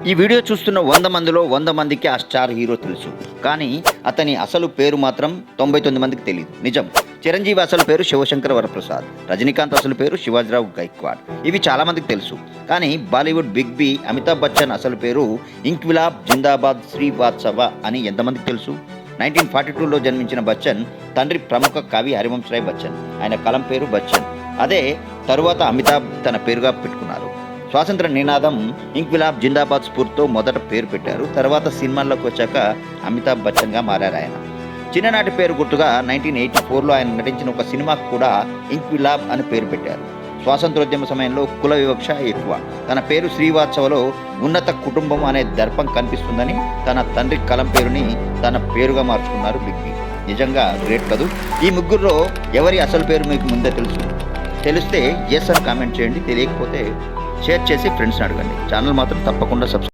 ఈ వీడియో చూస్తున్న 100 మందిలో 100 మందికి ఆ స్టార్ హీరో తెలుసు. కానీ అతని అసలు పేరు మాత్రం 99 మందికి తెలియదు. నిజం. చిరంజీవి అసలు పేరు శివశంకర వరప్రసాద్. రజనీకాంత్ అసలు పేరు శివాజీరావు గైక్వాడ్. ఇవి చాలా మందికి తెలుసు. కానీ బాలీవుడ్ బిగ్ బి అమితాబ్ బచ్చన్ అసలు పేరు ఇంక్విలాబ్ జిందాబాద్ శ్రీవాత్సవ అని ఎంతమందికి తెలుసు? 1942లో జన్మించిన బచ్చన్ తండ్రి ప్రముఖ కవి హరివంశరాయ్ బచ్చన్. ఆయన కలం పేరు బచ్చన్. అదే తరువాత అమితాబ్ తన పేరుగా పెట్టుకున్నారు. స్వాతంత్ర నినాదం ఇంక్విలాబ్ జిందాబాద్ స్ఫూర్తితో మొదట పేరు పెట్టారు. తర్వాత సినిమాల్లోకి వచ్చాక అమితాబ్ బచ్చన్గా మారారు ఆయన. చిన్ననాటి పేరు గుర్తుగా 1984లో ఆయన నటించిన ఒక సినిమాకు కూడా ఇంక్విలాబ్ అని పేరు పెట్టారు. స్వాతంత్రోద్యమ సమయంలో కుల వివక్ష ఎక్కువ. తన పేరు శ్రీవాత్సవలో ఉన్నత కుటుంబం అనే దర్పం కనిపిస్తుందని తన తండ్రి కలం పేరుని తన పేరుగా మార్చుకున్నారు బిగ్ బి. నిజంగా గ్రేట్ కదూ. ఈ ముగ్గురులో ఎవరి అసలు పేరు మీకు ముందే తెలిస్తే ఎస్ అని కామెంట్ చేయండి. తెలియకపోతే షేర్ చేసి ఫ్రెండ్స్ని అడగండి. ఛానల్ మాత్రం తప్పకుండా సబ్స్క్రైబ్